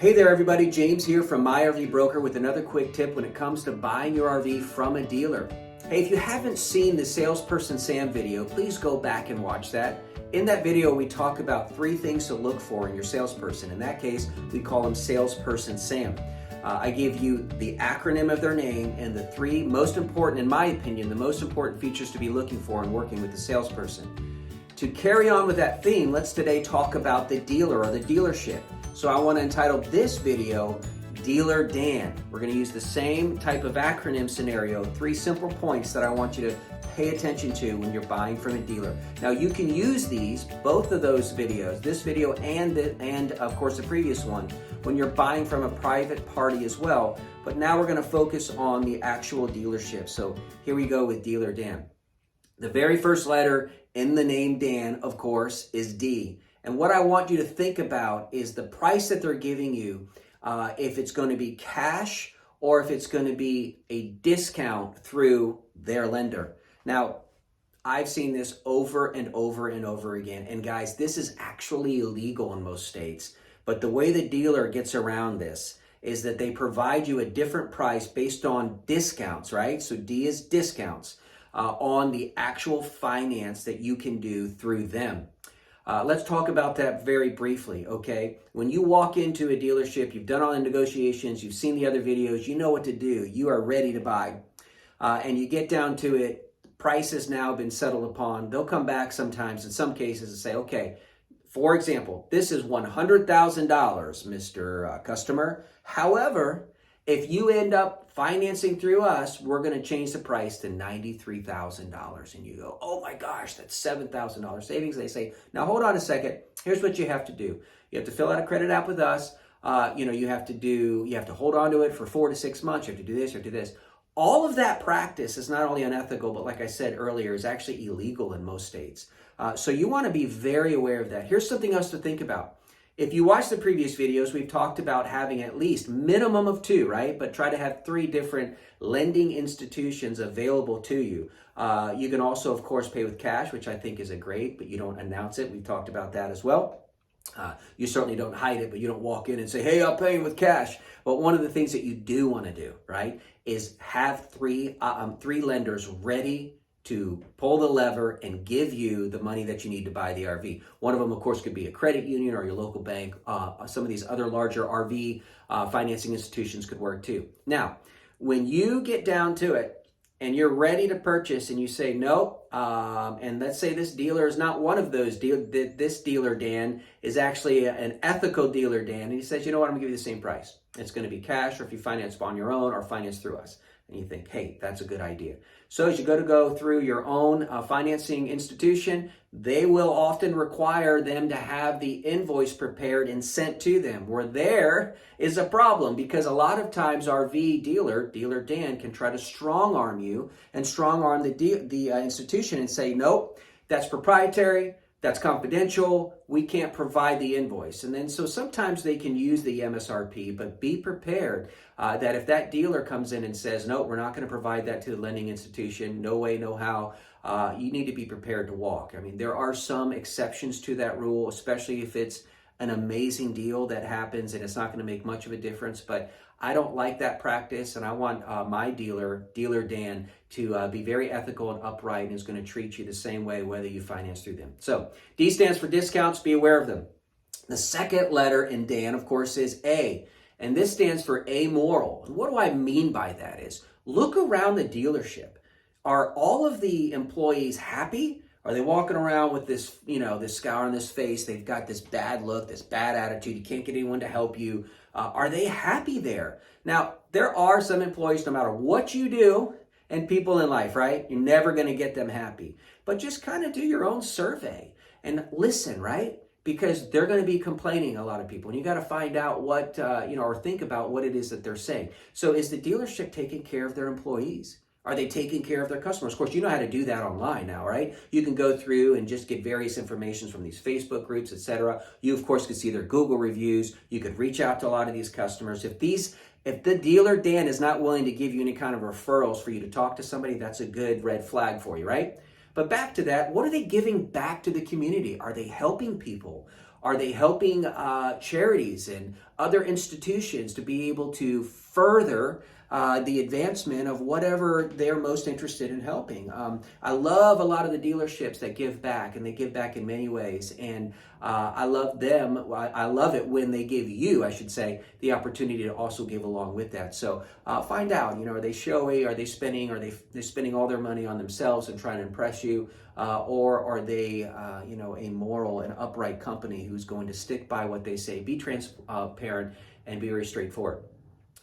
Hey there everybody, James here from My RV Broker with another quick tip when it comes to buying your RV from a dealer. Hey, if you haven't seen the Salesperson Sam video, please go back and watch that. In that video, we talk about 3 things to look for in your salesperson. In that case, we call him Salesperson Sam. I give you the acronym of their name and the 3 most important, in my opinion, the most important features to be looking for in working with the salesperson. To carry on with that theme, let's today talk about the dealer or the dealership. So I want to entitle this video, Dealer Dan. We're going to use the same type of acronym scenario, 3 simple points that I want you to pay attention to when you're buying from a dealer. Now you can use these, both of those videos, this video and of course the previous one, when you're buying from a private party as well. But now we're going to focus on the actual dealership. So here we go with Dealer Dan. The very first letter in the name Dan, of course, is D. And what I want you to think about is the price that they're giving you, if it's going to be cash or if it's going to be a discount through their lender. Now, I've seen this over and over and over again. And guys, this is actually illegal in most states. But the way the dealer gets around this is that they provide you a different price based on discounts, right? So D is discounts on the actual finance that you can do through them. Let's talk about that very briefly, okay? When you walk into a dealership, you've done all the negotiations, you've seen the other videos, you know what to do. You are ready to buy. And you get down to it, price has now been settled upon. They'll come back sometimes in some cases and say, okay, for example, this is $100,000, Mr. Customer. However, if you end up financing through us, we're going to change the price to $93,000. And you go, oh my gosh, that's $7,000 savings. They say, now hold on a second. Here's what you have to do. You have to fill out a credit app with us. You have to hold on to it for 4 to 6 months. You have to do this, you have to do this. All of that practice is not only unethical, but like I said earlier, is actually illegal in most states. So you want to be very aware of that. Here's something else to think about. If you watch the previous videos, we've talked about having at least minimum of 2, right? But try to have 3 different lending institutions available to you. You can also, of course, pay with cash, which I think is great, but you don't announce it. We've talked about that as well. You certainly don't hide it, but you don't walk in and say, hey, I'm paying with cash. But one of the things that you do want to do, right, is have 3 lenders ready to pull the lever and give you the money that you need to buy the RV. One of them, of course, could be a credit union or your local bank. Some of these other larger RV financing institutions could work too. Now, when you get down to it and you're ready to purchase and you say, nope, and let's say this dealer is not one of those, this dealer, Dan, is actually an ethical dealer, Dan, and he says, you know what, I'm gonna give you the same price. It's gonna be cash, or if you finance on your own or finance through us. And you think, hey, that's a good idea. So as you go through your own financing institution, they will often require them to have the invoice prepared and sent to them, where there is a problem, because a lot of times RV dealer Dan, can try to strong arm you and strong arm the institution and say, nope, that's proprietary, that's confidential, we can't provide the invoice. And then so sometimes they can use the MSRP, but be prepared that if that dealer comes in and says, no, we're not going to provide that to the lending institution, no way, no how, you need to be prepared to walk. I mean, there are some exceptions to that rule, especially if it's an amazing deal that happens and it's not going to make much of a difference. But I don't like that practice, and I want my dealer Dan, to be very ethical and upright, and is going to treat you the same way whether you finance through them. So D stands for discounts. Be aware of them. The second letter in Dan, of course, is A, and this stands for amoral. And what do I mean by that is, look around the dealership. Are all of the employees happy? Are they walking around with this, this scour on this face? They've got this bad look, this bad attitude. You can't get anyone to help you. Are they happy there? Now, there are some employees, no matter what you do, and people in life, right? You're never going to get them happy. But just kind of do your own survey and listen, right? Because they're going to be complaining, a lot of people. And you got to find out what, or think about what it is that they're saying. So is the dealership taking care of their employees? Are they taking care of their customers? Of course, you know how to do that online now, right? You can go through and just get various information from these Facebook groups, etc. You, of course, could see their Google reviews. You could reach out to a lot of these customers. If the dealer, Dan, is not willing to give you any kind of referrals for you to talk to somebody, that's a good red flag for you, right? But back to that, what are they giving back to the community? Are they helping people? Are they helping charities and other institutions to be able to further the advancement of whatever they're most interested in helping? I love a lot of the dealerships that give back, and they give back in many ways. And I love them. I love it when they give you, I should say, the opportunity to also give along with that. So find out, are they showy? Are they spending? Are they spending all their money on themselves and trying to impress you? Or are they, a moral and upright company who's going to stick by what they say, be transparent, and be very straightforward?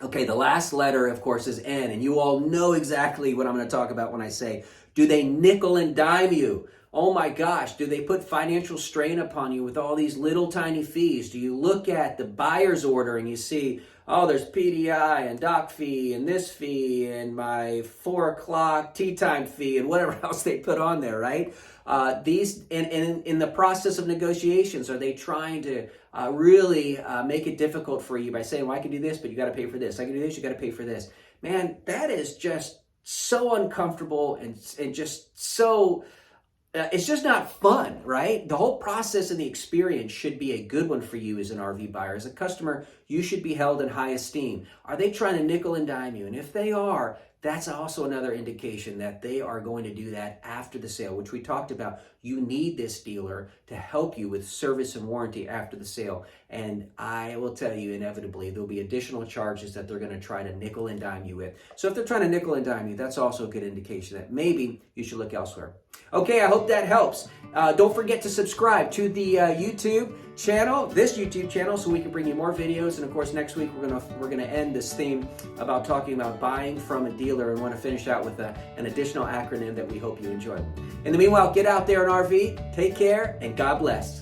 Okay, the last letter, of course, is N, and you all know exactly what I'm going to talk about when I say, do they nickel and dime you? Oh my gosh, do they put financial strain upon you with all these little tiny fees? Do you look at the buyer's order and you see, oh, there's PDI and doc fee and this fee and my 4 o'clock tea time fee and whatever else they put on there, right? These in the process of negotiations, are they trying to really make it difficult for you by saying, well, I can do this, but you got to pay for this. I can do this, you got to pay for this. Man, that is just so uncomfortable and just so... it's just not fun, right? The whole process and the experience should be a good one for you as an RV buyer. As a customer, you should be held in high esteem. Are they trying to nickel and dime you? And if they are, that's also another indication that they are going to do that after the sale, which we talked about. You need this dealer to help you with service and warranty after the sale. And I will tell you, inevitably, there'll be additional charges that they're going to try to nickel and dime you with. So if they're trying to nickel and dime you, that's also a good indication that maybe you should look elsewhere. Okay, I hope that helps. Don't forget to subscribe to the YouTube channel, this YouTube channel, so we can bring you more videos. And of course, next week we're gonna end this theme about talking about buying from a dealer, and want to finish out with an additional acronym that we hope you enjoy. In the meanwhile, get out there in RV, take care, and God bless.